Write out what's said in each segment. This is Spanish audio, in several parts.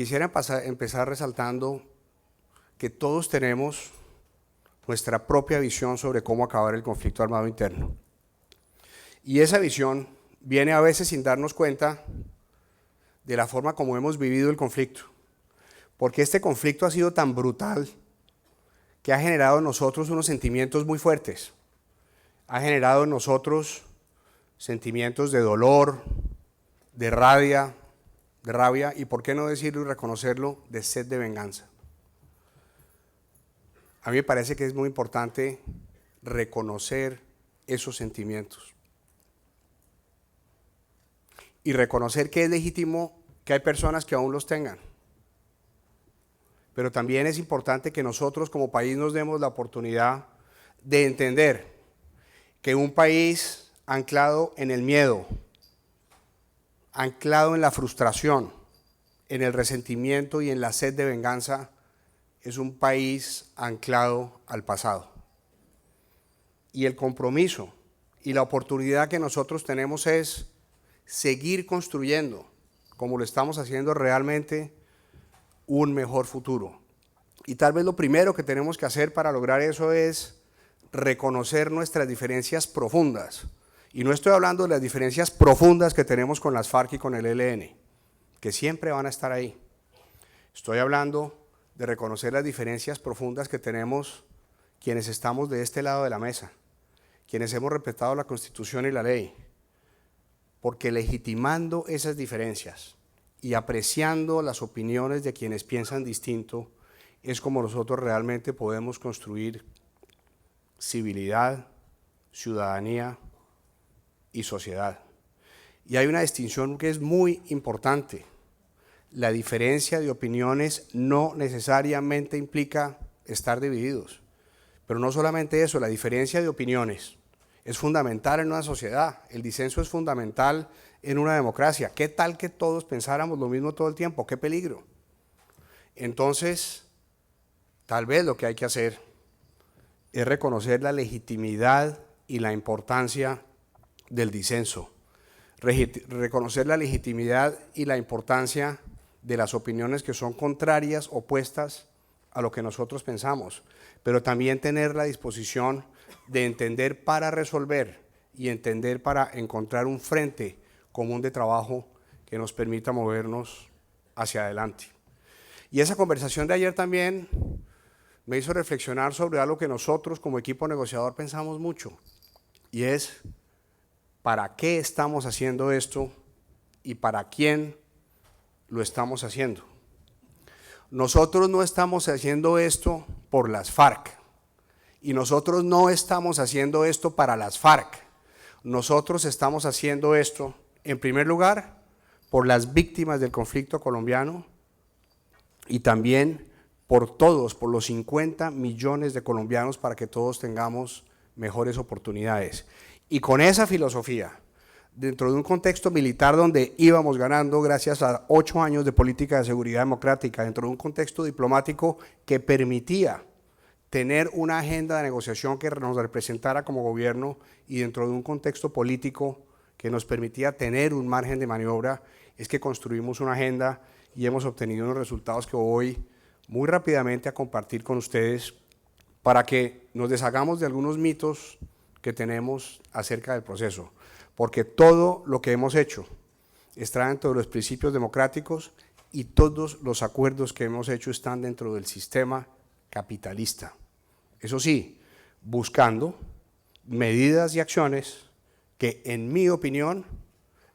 quisiera empezar resaltando que todos tenemos nuestra propia visión sobre cómo acabar el conflicto armado interno. Y esa visión viene a veces sin darnos cuenta de la forma como hemos vivido el conflicto, porque este conflicto ha sido tan brutal que ha generado en nosotros unos sentimientos muy fuertes. Ha generado en nosotros sentimientos de dolor, de rabia y, por qué no decirlo y reconocerlo, de sed de venganza. A mí me parece que es muy importante reconocer esos sentimientos y reconocer que es legítimo que hay personas que aún los tengan. Pero también es importante que nosotros como país nos demos la oportunidad de entender que un país anclado en el miedo, anclado en la frustración, en el resentimiento y en la sed de venganza, es un país anclado al pasado. Y el compromiso y la oportunidad que nosotros tenemos es seguir construyendo, como lo estamos haciendo realmente, un mejor futuro. Y tal vez lo primero que tenemos que hacer para lograr eso es reconocer nuestras diferencias profundas. Y no estoy hablando de las diferencias profundas que tenemos con las FARC y con el ELN, que siempre van a estar ahí. Estoy hablando de reconocer las diferencias profundas que tenemos quienes estamos de este lado de la mesa, quienes hemos respetado la Constitución y la ley, porque legitimando esas diferencias y apreciando las opiniones de quienes piensan distinto, es como nosotros realmente podemos construir civilidad, ciudadanía y sociedad. Y hay una distinción que es muy importante. La diferencia de opiniones no necesariamente implica estar divididos. Pero no solamente eso, la diferencia de opiniones es fundamental en una sociedad. El disenso es fundamental en una democracia. ¿Qué tal que todos pensáramos lo mismo todo el tiempo? ¡Qué peligro! Entonces, tal vez lo que hay que hacer es reconocer la legitimidad y la importancia del disenso. Reconocer la legitimidad y la importancia de las opiniones que son contrarias, opuestas a lo que nosotros pensamos, pero también tener la disposición de entender para resolver y entender para encontrar un frente común de trabajo que nos permita movernos hacia adelante. Y esa conversación de ayer también me hizo reflexionar sobre algo que nosotros como equipo negociador pensamos mucho, y es ¿para qué estamos haciendo esto y para quién lo estamos haciendo? Nosotros no estamos haciendo esto por las FARC y nosotros no estamos haciendo esto para las FARC. Nosotros estamos haciendo esto, en primer lugar, por las víctimas del conflicto colombiano y también por todos, por los 50 millones de colombianos, para que todos tengamos mejores oportunidades. Y con esa filosofía, dentro de un contexto militar donde íbamos ganando gracias a 8 años de política de seguridad democrática, dentro de un contexto diplomático que permitía tener una agenda de negociación que nos representara como gobierno y dentro de un contexto político que nos permitía tener un margen de maniobra, es que construimos una agenda y hemos obtenido unos resultados que voy muy rápidamente a compartir con ustedes para que nos deshagamos de algunos mitos que tenemos acerca del proceso, porque todo lo que hemos hecho está dentro de los principios democráticos y todos los acuerdos que hemos hecho están dentro del sistema capitalista. Eso sí, buscando medidas y acciones que, en mi opinión,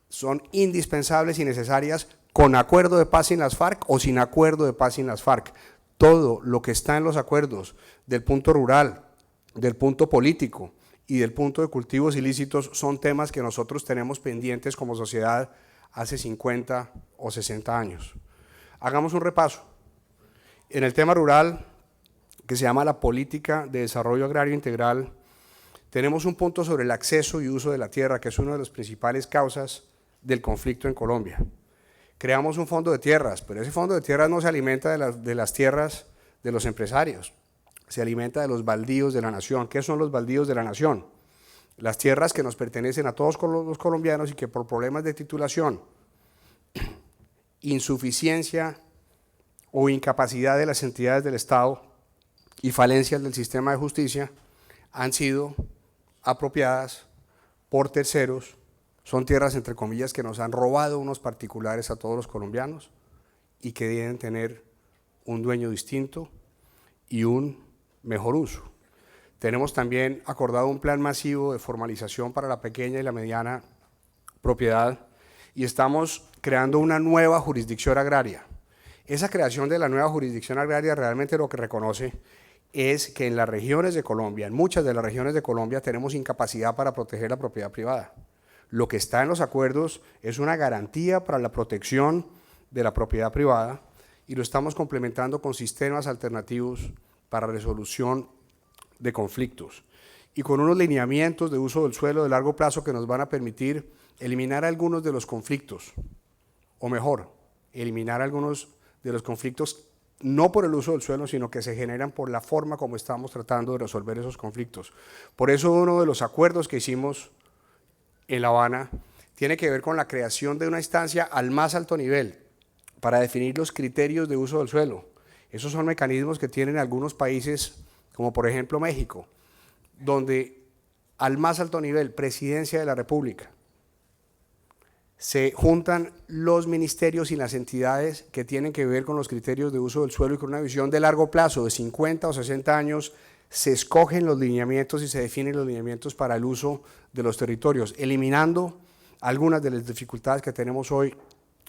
son indispensables y necesarias con acuerdo de paz sin las FARC o sin acuerdo de paz sin las FARC. Todo lo que está en los acuerdos del punto rural, del punto político y del punto de cultivos ilícitos son temas que nosotros tenemos pendientes como sociedad hace 50 o 60 años. Hagamos un repaso. En el tema rural, que se llama la Política de Desarrollo Agrario Integral, tenemos un punto sobre el acceso y uso de la tierra, que es una de las principales causas del conflicto en Colombia. Creamos un fondo de tierras, pero ese fondo de tierras no se alimenta de las tierras de los empresarios, se alimenta de los baldíos de la nación. ¿Qué son los baldíos de la nación? Las tierras que nos pertenecen a todos los colombianos y que por problemas de titulación, insuficiencia o incapacidad de las entidades del Estado y falencias del sistema de justicia han sido apropiadas por terceros. Son tierras, entre comillas, que nos han robado unos particulares a todos los colombianos y que deben tener un dueño distinto y un mejor uso. Tenemos también acordado un plan masivo de formalización para la pequeña y la mediana propiedad y estamos creando una nueva jurisdicción agraria. Esa creación de la nueva jurisdicción agraria realmente lo que reconoce es que en las regiones de Colombia, en muchas de las regiones de Colombia, tenemos incapacidad para proteger la propiedad privada. Lo que está en los acuerdos es una garantía para la protección de la propiedad privada y lo estamos complementando con sistemas alternativos para resolución de conflictos y con unos lineamientos de uso del suelo de largo plazo que nos van a permitir eliminar algunos de los conflictos, o mejor, eliminar algunos de los conflictos no por el uso del suelo, sino que se generan por la forma como estamos tratando de resolver esos conflictos. Por eso uno de los acuerdos que hicimos en La Habana tiene que ver con la creación de una instancia al más alto nivel para definir los criterios de uso del suelo. Esos son mecanismos que tienen algunos países, como por ejemplo México, donde al más alto nivel, Presidencia de la República, se juntan los ministerios y las entidades que tienen que ver con los criterios de uso del suelo y con una visión de largo plazo, de 50 o 60 años, se escogen los lineamientos y se definen los lineamientos para el uso de los territorios, eliminando algunas de las dificultades que tenemos hoy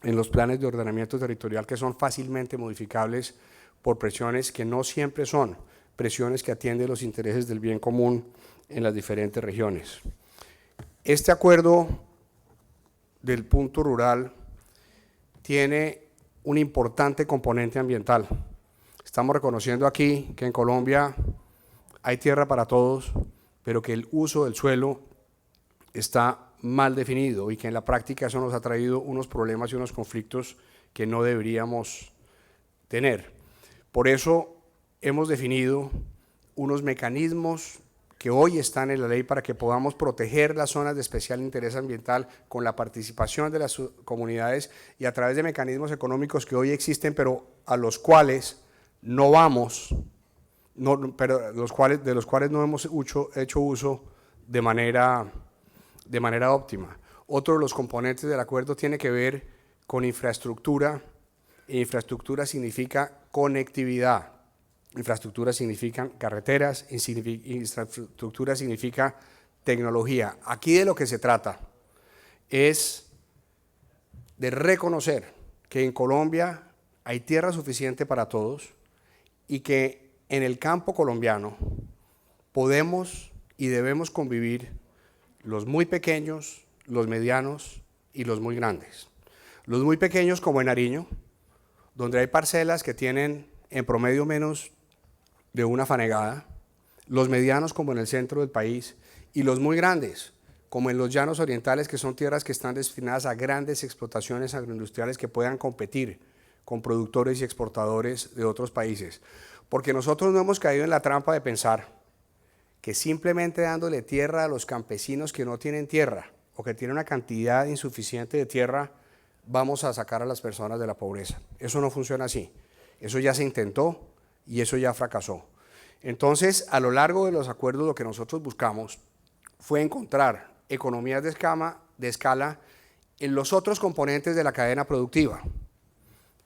en los planes de ordenamiento territorial que son fácilmente modificables por presiones que no siempre son presiones que atienden los intereses del bien común en las diferentes regiones. Este acuerdo del punto rural tiene un importante componente ambiental. Estamos reconociendo aquí que en Colombia hay tierra para todos, pero que el uso del suelo está mal definido y que en la práctica eso nos ha traído unos problemas y unos conflictos que no deberíamos tener. Por eso hemos definido unos mecanismos que hoy están en la ley para que podamos proteger las zonas de especial interés ambiental con la participación de las comunidades y a través de mecanismos económicos que hoy existen, pero a los cuales no vamos, de los cuales no hemos hecho uso de manera óptima. Otro de los componentes del acuerdo tiene que ver con infraestructura, e infraestructura significa conectividad. Infraestructura significan carreteras, infraestructura significa tecnología. Aquí de lo que se trata es de reconocer que en Colombia hay tierra suficiente para todos y que en el campo colombiano podemos y debemos convivir los muy pequeños, los medianos y los muy grandes. Los muy pequeños como en Nariño, donde hay parcelas que tienen en promedio menos de una fanegada, los medianos como en el centro del país y los muy grandes como en los llanos orientales, que son tierras que están destinadas a grandes explotaciones agroindustriales que puedan competir con productores y exportadores de otros países. Porque nosotros no hemos caído en la trampa de pensar que simplemente dándole tierra a los campesinos que no tienen tierra o que tienen una cantidad insuficiente de tierra, vamos a sacar a las personas de la pobreza. Eso no funciona así. Eso ya se intentó y eso ya fracasó. Entonces, a lo largo de los acuerdos, lo que nosotros buscamos fue encontrar economías de escala en los otros componentes de la cadena productiva,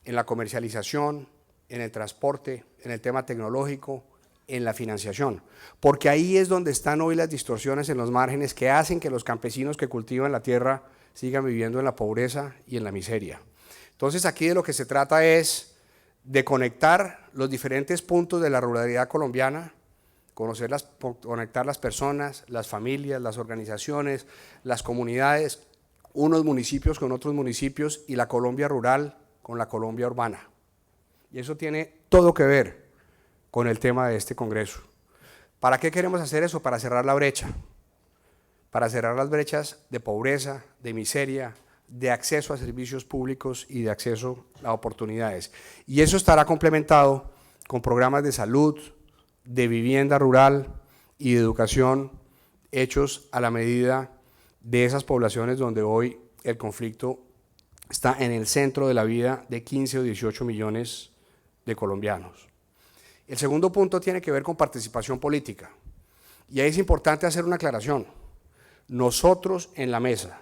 en la comercialización, en el transporte, en el tema tecnológico, en la financiación, porque ahí es donde están hoy las distorsiones en los márgenes que hacen que los campesinos que cultivan la tierra sigan viviendo en la pobreza y en la miseria. Entonces, aquí de lo que se trata es de conectar los diferentes puntos de la ruralidad colombiana, conectar las personas, las familias, las organizaciones, las comunidades, unos municipios con otros municipios y la Colombia rural con la Colombia urbana. Y eso tiene todo que ver con el tema de este Congreso. ¿Para qué queremos hacer eso? Para cerrar la brecha, para cerrar las brechas de pobreza, de miseria, de acceso a servicios públicos y de acceso a oportunidades. Y eso estará complementado con programas de salud, de vivienda rural y de educación hechos a la medida de esas poblaciones donde hoy el conflicto está en el centro de la vida de 15 o 18 millones de colombianos. El segundo punto tiene que ver con participación política. Y ahí es importante hacer una aclaración. Nosotros en la mesa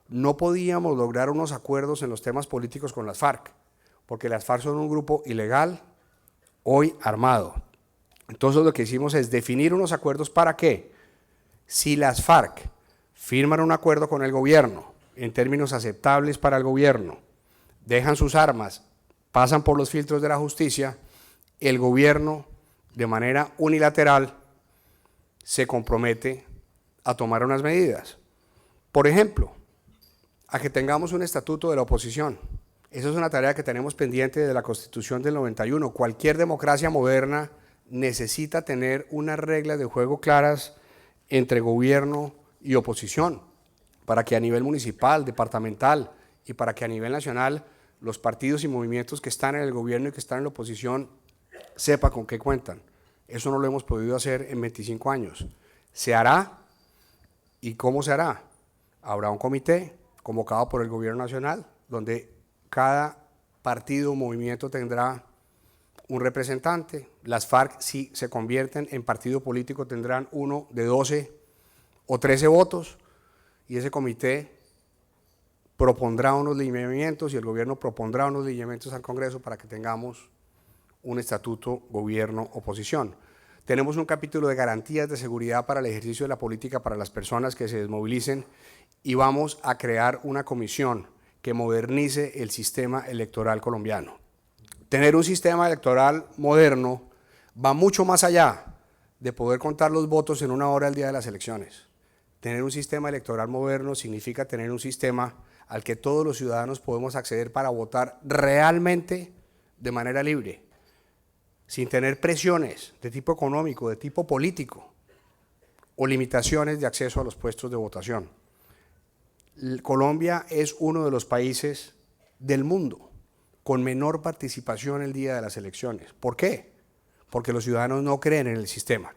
no podíamos lograr unos acuerdos en los temas políticos con las FARC, porque las FARC son un grupo ilegal, hoy armado. Entonces lo que hicimos es definir unos acuerdos para que, si las FARC firman un acuerdo con el gobierno, en términos aceptables para el gobierno, dejan sus armas, pasan por los filtros de la justicia, el gobierno, de manera unilateral, se compromete a tomar unas medidas. Por ejemplo, a que tengamos un estatuto de la oposición. Esa es una tarea que tenemos pendiente de la Constitución del 91. Cualquier democracia moderna necesita tener unas reglas de juego claras entre gobierno y oposición, para que a nivel municipal, departamental y para que a nivel nacional los partidos y movimientos que están en el gobierno y que están en la oposición sepan con qué cuentan. Eso no lo hemos podido hacer en 25 años. ¿Se hará? ¿Y cómo se hará? Habrá un comité convocado por el gobierno nacional, donde cada partido o movimiento tendrá un representante. Las FARC, si se convierten en partido político, tendrán uno de 12 o 13 votos, y ese comité propondrá unos lineamientos y el gobierno propondrá unos lineamientos al Congreso para que tengamos un estatuto gobierno-oposición. Tenemos un capítulo de garantías de seguridad para el ejercicio de la política para las personas que se desmovilicen, y vamos a crear una comisión que modernice el sistema electoral colombiano. Tener un sistema electoral moderno va mucho más allá de poder contar los votos en una hora el día de las elecciones. Tener un sistema electoral moderno significa tener un sistema al que todos los ciudadanos podemos acceder para votar realmente de manera libre, sin tener presiones de tipo económico, de tipo político o limitaciones de acceso a los puestos de votación. Colombia es uno de los países del mundo con menor participación el día de las elecciones. ¿Por qué? Porque los ciudadanos no creen en el sistema.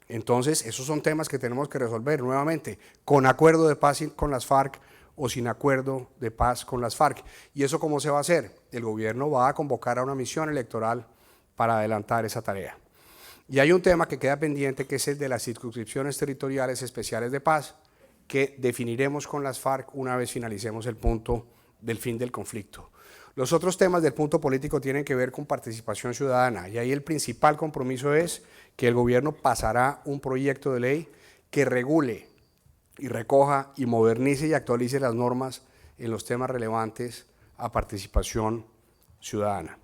Entonces, esos son temas que tenemos que resolver nuevamente, con acuerdo de paz con las FARC o sin acuerdo de paz con las FARC. ¿Y eso cómo se va a hacer? El gobierno va a convocar a una misión electoral para adelantar esa tarea. Y hay un tema que queda pendiente, que es el de las circunscripciones territoriales especiales de paz, que definiremos con las FARC una vez finalicemos el punto del fin del conflicto. Los otros temas del punto político tienen que ver con participación ciudadana, y ahí el principal compromiso es que el gobierno pasará un proyecto de ley que regule y recoja y modernice y actualice las normas en los temas relevantes a participación ciudadana.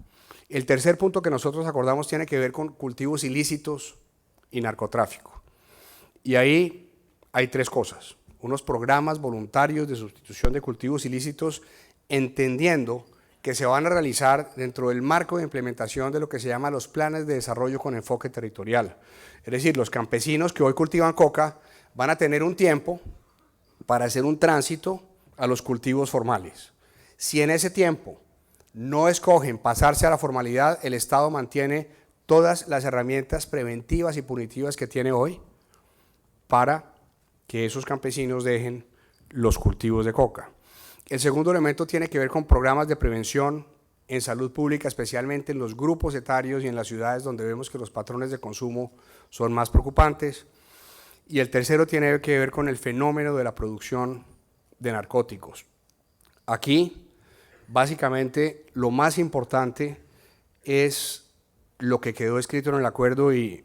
El tercer punto que nosotros acordamos tiene que ver con cultivos ilícitos y narcotráfico. Y ahí hay tres cosas: unos programas voluntarios de sustitución de cultivos ilícitos, entendiendo que se van a realizar dentro del marco de implementación de lo que se llama los planes de desarrollo con enfoque territorial. Es decir, los campesinos que hoy cultivan coca van a tener un tiempo para hacer un tránsito a los cultivos formales. Si en ese tiempo no escogen pasarse a la formalidad, el Estado mantiene todas las herramientas preventivas y punitivas que tiene hoy para que esos campesinos dejen los cultivos de coca. El segundo elemento tiene que ver con programas de prevención en salud pública, especialmente en los grupos etarios y en las ciudades donde vemos que los patrones de consumo son más preocupantes. Y el tercero tiene que ver con el fenómeno de la producción de narcóticos. Aquí, básicamente, lo más importante es lo que quedó escrito en el acuerdo, y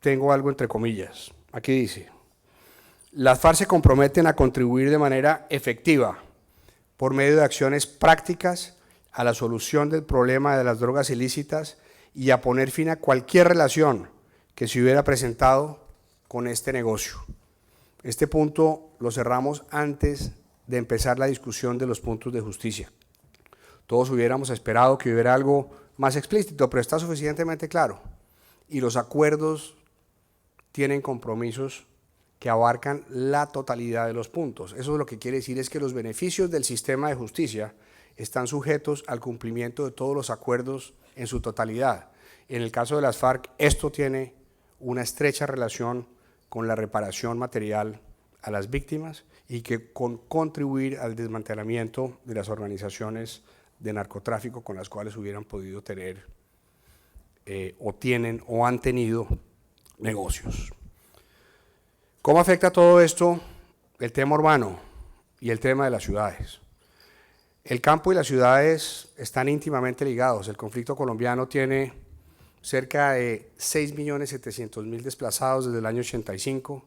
tengo algo entre comillas. Aquí dice: las FARC se comprometen a contribuir de manera efectiva por medio de acciones prácticas a la solución del problema de las drogas ilícitas y a poner fin a cualquier relación que se hubiera presentado con este negocio. Este punto lo cerramos antes de empezar la discusión de los puntos de justicia. Todos hubiéramos esperado que hubiera algo más explícito, pero está suficientemente claro. Y los acuerdos tienen compromisos que abarcan la totalidad de los puntos. Eso lo que quiere decir es que los beneficios del sistema de justicia están sujetos al cumplimiento de todos los acuerdos en su totalidad. En el caso de las FARC, esto tiene una estrecha relación con la reparación material a las víctimas y que con contribuir al desmantelamiento de las organizaciones de narcotráfico con las cuales hubieran podido tener o tienen o han tenido negocios. ¿Cómo afecta todo esto el tema urbano y el tema de las ciudades? El campo y las ciudades están íntimamente ligados. El conflicto colombiano tiene cerca de 6.700.000 desplazados desde el año 85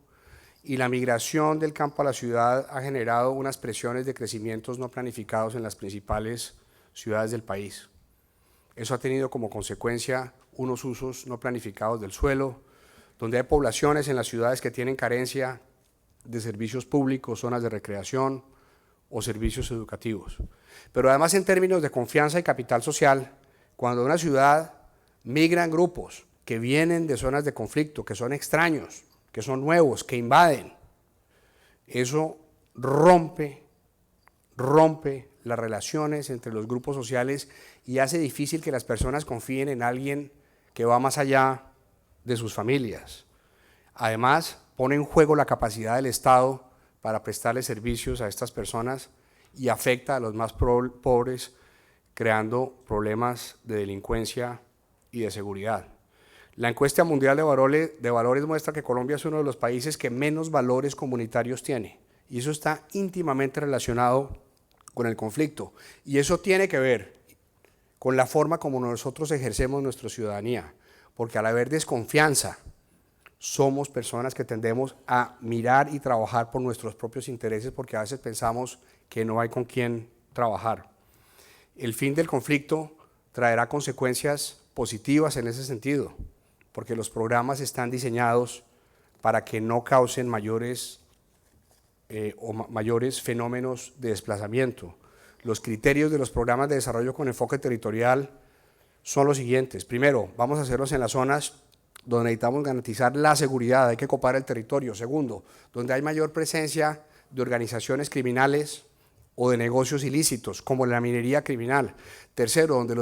y la migración del campo a la ciudad ha generado unas presiones de crecimientos no planificados en las principales ciudades del país. Eso ha tenido como consecuencia unos usos no planificados del suelo, donde hay poblaciones en las ciudades que tienen carencia de servicios públicos, zonas de recreación o servicios educativos. Pero además en términos de confianza y capital social, cuando una ciudad migran grupos que vienen de zonas de conflicto, que son extraños, que son nuevos, que invaden, eso rompe las relaciones entre los grupos sociales y hace difícil que las personas confíen en alguien que va más allá de sus familias. Además, pone en juego la capacidad del Estado para prestarle servicios a estas personas y afecta a los más pobres, creando problemas de delincuencia y de seguridad. La encuesta mundial de valores muestra que Colombia es uno de los países que menos valores comunitarios tiene, y eso está íntimamente relacionado con el conflicto, y eso tiene que ver con la forma como nosotros ejercemos nuestra ciudadanía, porque al haber desconfianza, somos personas que tendemos a mirar y trabajar por nuestros propios intereses porque a veces pensamos que no hay con quién trabajar. El fin del conflicto traerá consecuencias positivas en ese sentido, porque los programas están diseñados para que no causen mayores fenómenos de desplazamiento. Los criterios de los programas de desarrollo con enfoque territorial son los siguientes. Primero, vamos a hacerlos en las zonas donde necesitamos garantizar la seguridad, hay que copar el territorio. Segundo, donde hay mayor presencia de organizaciones criminales o de negocios ilícitos, como la minería criminal. Tercero, donde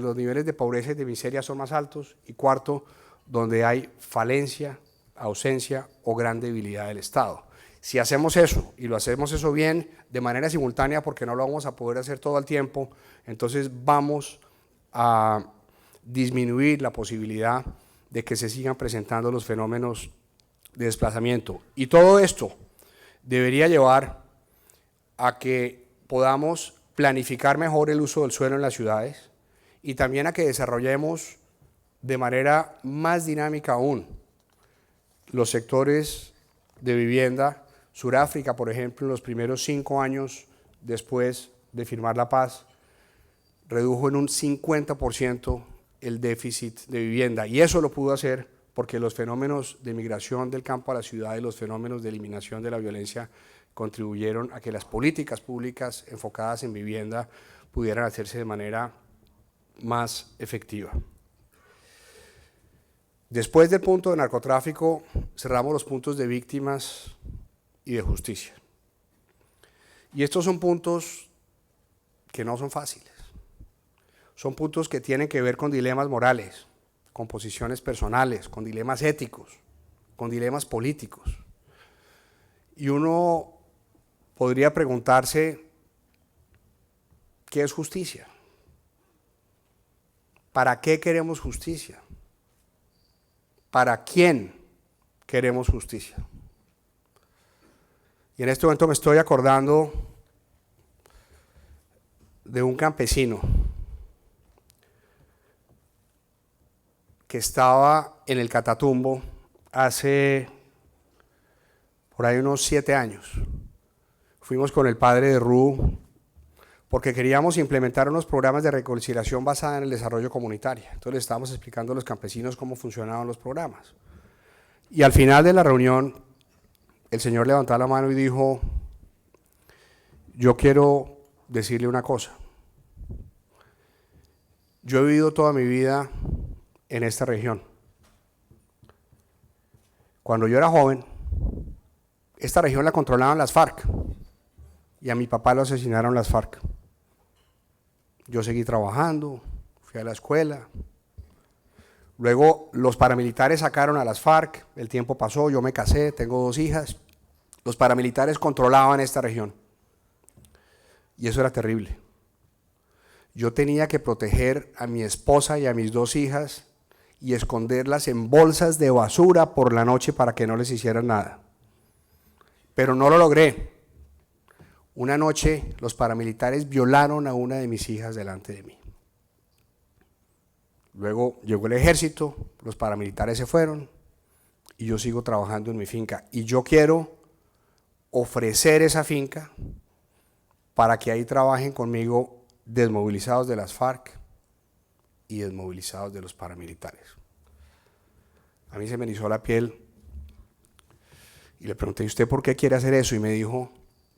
los niveles de pobreza y de miseria son más altos. Y cuarto, donde hay falencia, ausencia o gran debilidad del Estado. Si hacemos eso, y lo hacemos eso bien, de manera simultánea, porque no lo vamos a poder hacer todo el tiempo, entonces vamos a disminuir la posibilidad de que se sigan presentando los fenómenos de desplazamiento. Y todo esto debería llevar a que podamos planificar mejor el uso del suelo en las ciudades y también a que desarrollemos de manera más dinámica aún los sectores de vivienda. Sudáfrica, por ejemplo, en los primeros 5 años después de firmar la paz, redujo en un 50% el déficit de vivienda, y eso lo pudo hacer porque los fenómenos de migración del campo a la ciudad y los fenómenos de eliminación de la violencia contribuyeron a que las políticas públicas enfocadas en vivienda pudieran hacerse de manera más efectiva. Después del punto de narcotráfico, cerramos los puntos de víctimas y de justicia. Y estos son puntos que no son fáciles. Son puntos que tienen que ver con dilemas morales, con posiciones personales, con dilemas éticos, con dilemas políticos. Y uno podría preguntarse, ¿qué es justicia? ¿Para qué queremos justicia? ¿Para quién queremos justicia? Y en este momento me estoy acordando de un campesino que estaba en el Catatumbo hace por ahí unos 7 años. Fuimos con el padre de Ru porque queríamos implementar unos programas de reconciliación basada en el desarrollo comunitario. Entonces les estábamos explicando a los campesinos cómo funcionaban los programas. Y al final de la reunión, el señor levantó la mano y dijo, yo quiero decirle una cosa. Yo he vivido toda mi vida en esta región. Cuando yo era joven, esta región la controlaban las FARC y a mi papá lo asesinaron las FARC. Yo seguí trabajando, fui a la escuela. Luego los paramilitares sacaron a las FARC, el tiempo pasó, yo me casé, tengo 2 hijas. Los paramilitares controlaban esta región y eso era terrible. Yo tenía que proteger a mi esposa y a mis 2 hijas y esconderlas en bolsas de basura por la noche para que no les hicieran nada. Pero no lo logré. Una noche los paramilitares violaron a una de mis hijas delante de mí. Luego llegó el ejército, los paramilitares se fueron y yo sigo trabajando en mi finca. Y yo quiero ofrecer esa finca para que ahí trabajen conmigo desmovilizados de las FARC y desmovilizados de los paramilitares. A mí se me erizó la piel y le pregunté, ¿y usted por qué quiere hacer eso? Y me dijo,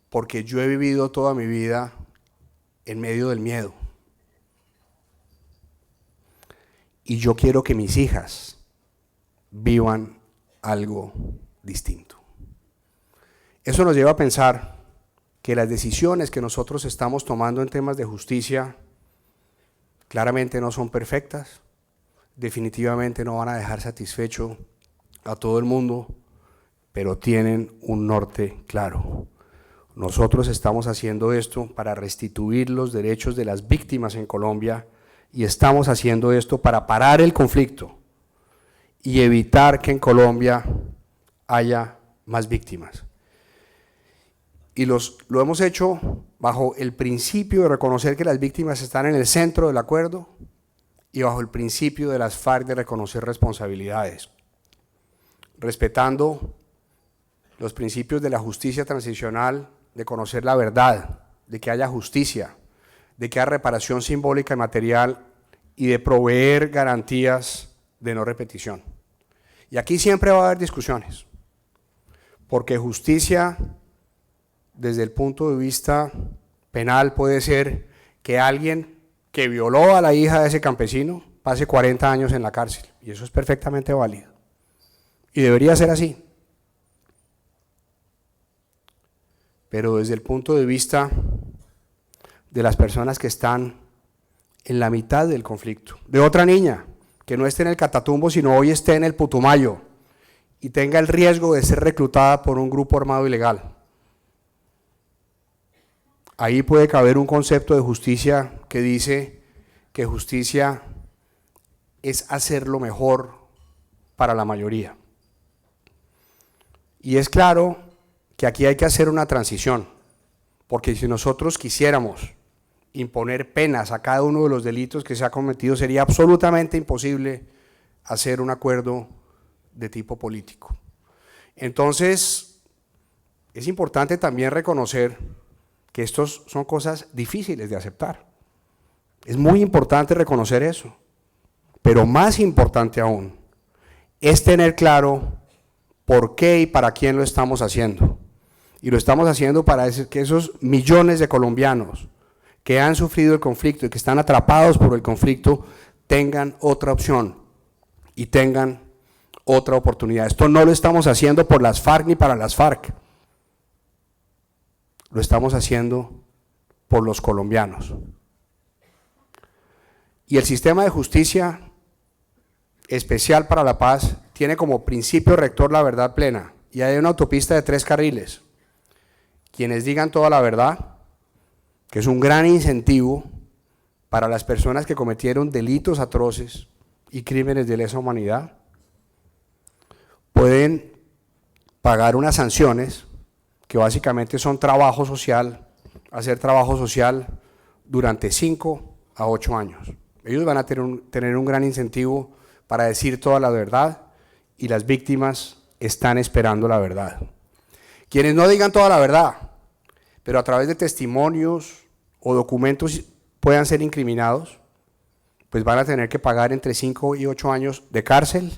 porque yo he vivido toda mi vida en medio del miedo. Y yo quiero que mis hijas vivan algo distinto. Eso nos lleva a pensar que las decisiones que nosotros estamos tomando en temas de justicia claramente no son perfectas, definitivamente no van a dejar satisfecho a todo el mundo, pero tienen un norte claro. Nosotros estamos haciendo esto para restituir los derechos de las víctimas en Colombia y estamos haciendo esto para parar el conflicto y evitar que en Colombia haya más víctimas. Y lo hemos hecho bajo el principio de reconocer que las víctimas están en el centro del acuerdo y bajo el principio de las FARC de reconocer responsabilidades, respetando los principios de la justicia transicional, de conocer la verdad, de que haya justicia, de que haya reparación simbólica y material y de proveer garantías de no repetición. Y aquí siempre va a haber discusiones, porque justicia desde el punto de vista penal puede ser que alguien que violó a la hija de ese campesino pase 40 años en la cárcel, y eso es perfectamente válido, y debería ser así. Pero desde el punto de vista de las personas que están en la mitad del conflicto, de otra niña que no esté en el Catatumbo, sino hoy esté en el Putumayo y tenga el riesgo de ser reclutada por un grupo armado ilegal. Ahí puede caber un concepto de justicia que dice que justicia es hacer lo mejor para la mayoría. Y es claro que aquí hay que hacer una transición, porque si nosotros quisiéramos imponer penas a cada uno de los delitos que se ha cometido, sería absolutamente imposible hacer un acuerdo de tipo político. Entonces, es importante también reconocer que estos son cosas difíciles de aceptar. Es muy importante reconocer eso, pero más importante aún es tener claro por qué y para quién lo estamos haciendo. Y lo estamos haciendo para que esos millones de colombianos que han sufrido el conflicto y que están atrapados por el conflicto tengan otra opción y tengan otra oportunidad. Esto no lo estamos haciendo por las FARC ni para las FARC. Lo estamos haciendo por los colombianos. Y el sistema de justicia especial para la paz tiene como principio rector la verdad plena, y hay una autopista de 3 carriles. Quienes digan toda la verdad, que es un gran incentivo para las personas que cometieron delitos atroces y crímenes de lesa humanidad, pueden pagar unas sanciones que básicamente son trabajo social, hacer trabajo social durante 5 a 8 años. Ellos van a tener un gran incentivo para decir toda la verdad y las víctimas están esperando la verdad. Quienes no digan toda la verdad, pero a través de testimonios o documentos puedan ser incriminados, pues van a tener que pagar entre 5 y 8 años de cárcel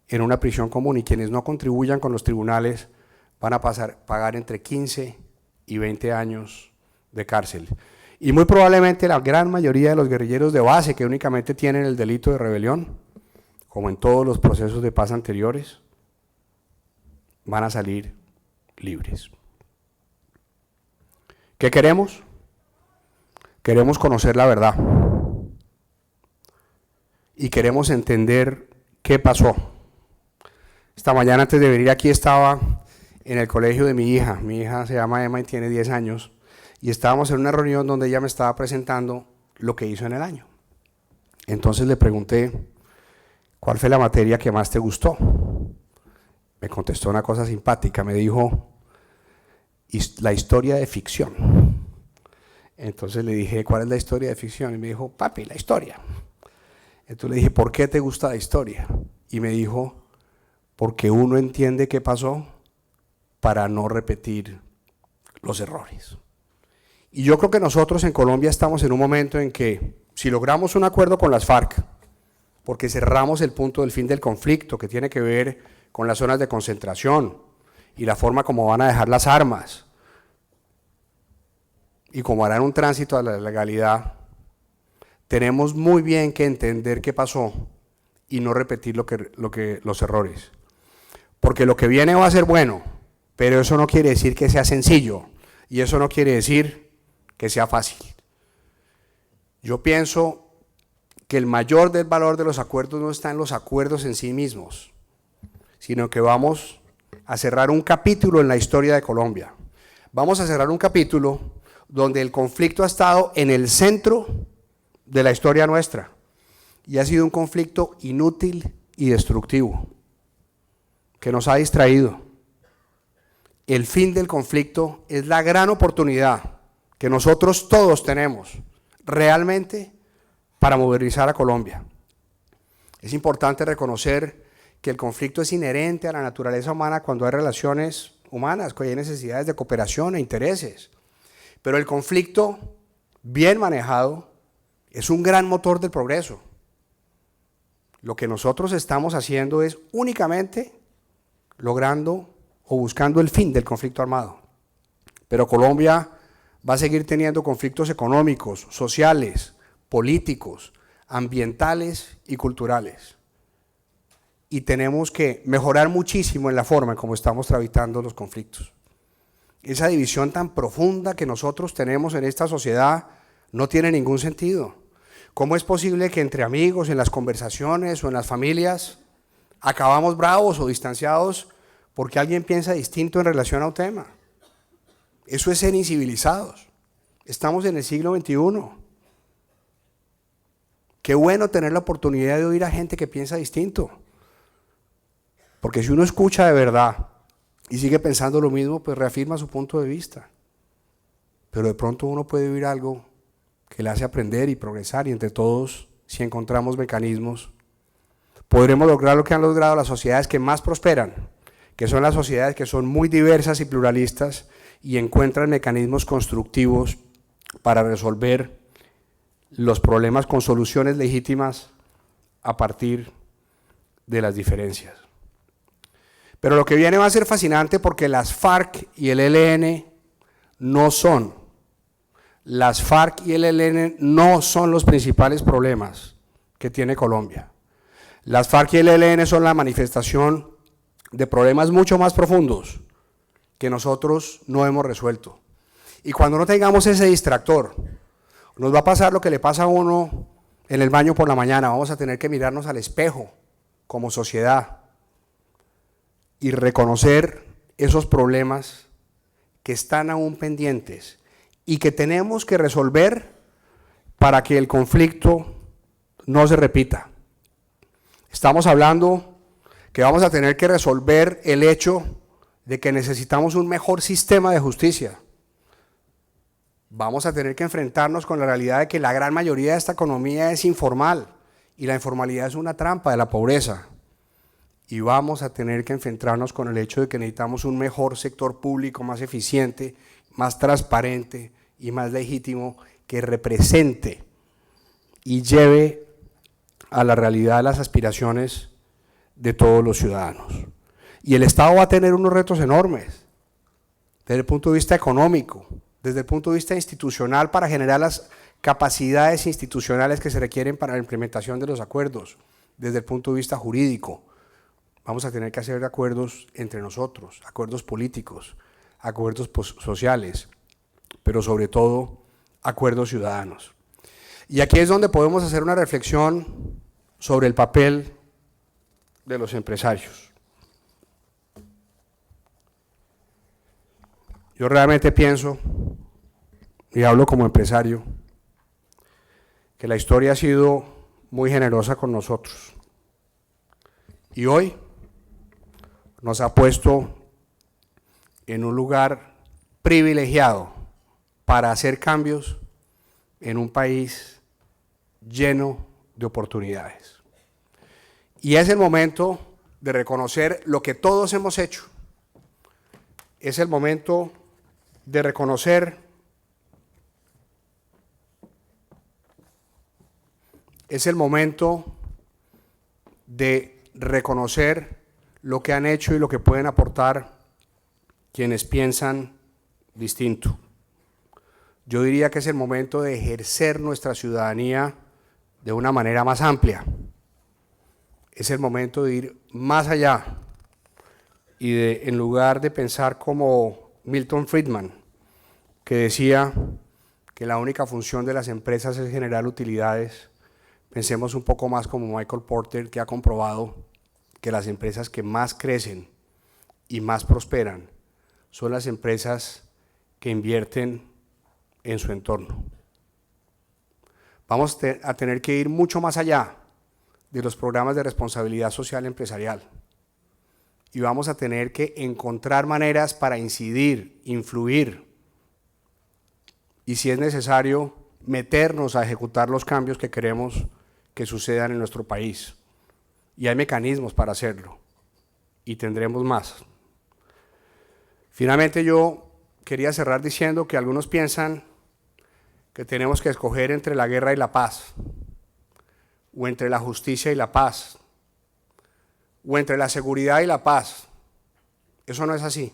en una prisión común, y quienes no contribuyan con los tribunales van a pagar entre 15 y 20 años de cárcel. Y muy probablemente la gran mayoría de los guerrilleros de base que únicamente tienen el delito de rebelión, como en todos los procesos de paz anteriores, van a salir libres. ¿Qué queremos? Queremos conocer la verdad y queremos entender qué pasó. Esta mañana antes de venir aquí estaba en el colegio de mi hija se llama Emma y tiene 10 años, y estábamos en una reunión donde ella me estaba presentando lo que hizo en el año. Entonces le pregunté, ¿cuál fue la materia que más te gustó? Me contestó una cosa simpática, me dijo, la historia de ficción. Entonces le dije, ¿cuál es la historia de ficción? Y me dijo, papi, la historia. Entonces le dije, ¿por qué te gusta la historia? Y me dijo, porque uno entiende qué pasó para no repetir los errores. Y yo creo que nosotros en Colombia estamos en un momento en que, si logramos un acuerdo con las FARC, porque cerramos el punto del fin del conflicto, que tiene que ver con las zonas de concentración y la forma como van a dejar las armas y cómo harán un tránsito a la legalidad, tenemos muy bien que entender qué pasó y no repetir los errores. Porque lo que viene va a ser bueno, pero eso no quiere decir que sea sencillo y eso no quiere decir que sea fácil. Yo pienso que el mayor del valor de los acuerdos no está en los acuerdos en sí mismos, sino que vamos a cerrar un capítulo en la historia de Colombia. Vamos a cerrar un capítulo donde el conflicto ha estado en el centro de la historia nuestra y ha sido un conflicto inútil y destructivo, que nos ha distraído. El fin del conflicto es la gran oportunidad que nosotros todos tenemos realmente para modernizar a Colombia. Es importante reconocer que el conflicto es inherente a la naturaleza humana cuando hay relaciones humanas, cuando hay necesidades de cooperación e intereses. Pero el conflicto, bien manejado, es un gran motor del progreso. Lo que nosotros estamos haciendo es únicamente logrando o buscando el fin del conflicto armado. Pero Colombia va a seguir teniendo conflictos económicos, sociales, políticos, ambientales y culturales. Y tenemos que mejorar muchísimo en la forma en cómo estamos tramitando los conflictos. Esa división tan profunda que nosotros tenemos en esta sociedad no tiene ningún sentido. ¿Cómo es posible que entre amigos, en las conversaciones o en las familias, acabamos bravos o distanciados porque alguien piensa distinto en relación a un tema? Eso es ser incivilizados. Estamos en el siglo XXI. Qué bueno tener la oportunidad de oír a gente que piensa distinto. Porque si uno escucha de verdad y sigue pensando lo mismo, pues reafirma su punto de vista. Pero de pronto uno puede oír algo que le hace aprender y progresar, y entre todos, si encontramos mecanismos, podremos lograr lo que han logrado las sociedades que más prosperan, que son las sociedades que son muy diversas y pluralistas y encuentran mecanismos constructivos para resolver los problemas con soluciones legítimas a partir de las diferencias. Pero lo que viene va a ser fascinante porque las FARC y el ELN no son. Las FARC y el ELN no son los principales problemas que tiene Colombia. Las FARC y el ELN son la manifestación de problemas mucho más profundos que nosotros no hemos resuelto. Y cuando no tengamos ese distractor, nos va a pasar lo que le pasa a uno en el baño por la mañana. Vamos a tener que mirarnos al espejo como sociedad y reconocer esos problemas que están aún pendientes y que tenemos que resolver para que el conflicto no se repita. Estamos hablando que vamos a tener que resolver el hecho de que necesitamos un mejor sistema de justicia. Vamos a tener que enfrentarnos con la realidad de que la gran mayoría de esta economía es informal y la informalidad es una trampa de la pobreza. Y vamos a tener que enfrentarnos con el hecho de que necesitamos un mejor sector público más eficiente, más transparente y más legítimo, que represente y lleve a la realidad las aspiraciones de todos los ciudadanos. Y el Estado va a tener unos retos enormes, desde el punto de vista económico, desde el punto de vista institucional, para generar las capacidades institucionales que se requieren para la implementación de los acuerdos, desde el punto de vista jurídico. Vamos a tener que hacer acuerdos entre nosotros, acuerdos políticos, acuerdos sociales, pero sobre todo acuerdos ciudadanos. Y aquí es donde podemos hacer una reflexión sobre el papel de los empresarios. Yo realmente pienso, y hablo como empresario, que la historia ha sido muy generosa con nosotros. Y hoy nos ha puesto en un lugar privilegiado para hacer cambios en un país lleno de oportunidades. Y es el momento de reconocer lo que todos hemos hecho. Es el momento de reconocer lo que han hecho y lo que pueden aportar quienes piensan distinto. Yo diría que es el momento de ejercer nuestra ciudadanía de una manera más amplia. Es el momento de ir más allá y de, en lugar de pensar como Milton Friedman, que decía que la única función de las empresas es generar utilidades, pensemos un poco más como Michael Porter, que ha comprobado que las empresas que más crecen y más prosperan son las empresas que invierten en su entorno. Vamos a tener que ir mucho más allá de los programas de responsabilidad social empresarial y vamos a tener que encontrar maneras para incidir, influir y, si es necesario, meternos a ejecutar los cambios que queremos que sucedan en nuestro país. Y hay mecanismos para hacerlo y tendremos más. Finalmente, yo quería cerrar diciendo que algunos piensan que tenemos que escoger entre la guerra y la paz, o entre la justicia y la paz, o entre la seguridad y la paz. Eso no es así.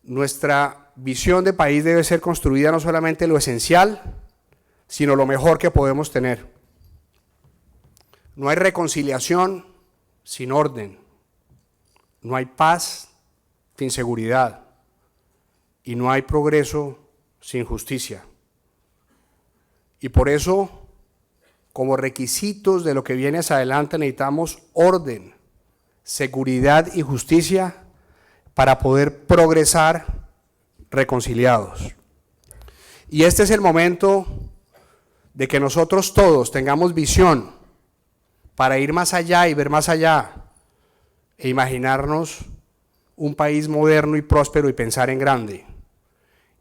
Nuestra visión de país debe ser construida no solamente en lo esencial, sino lo mejor que podemos tener. No hay reconciliación sin orden, no hay paz sin seguridad y no hay progreso sin justicia. Y por eso, como requisitos de lo que viene hacia adelante, necesitamos orden, seguridad y justicia para poder progresar reconciliados. Y este es el momento de que nosotros todos tengamos visión para ir más allá y ver más allá e imaginarnos un país moderno y próspero y pensar en grande.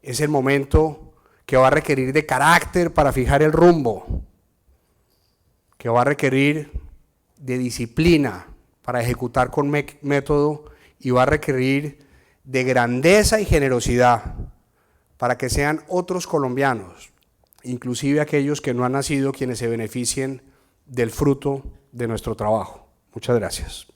Es el momento que va a requerir de carácter para fijar el rumbo, que va a requerir de disciplina para ejecutar con método y va a requerir de grandeza y generosidad para que sean otros colombianos, inclusive aquellos que no han nacido, quienes se beneficien del fruto de nuestro trabajo. Muchas gracias.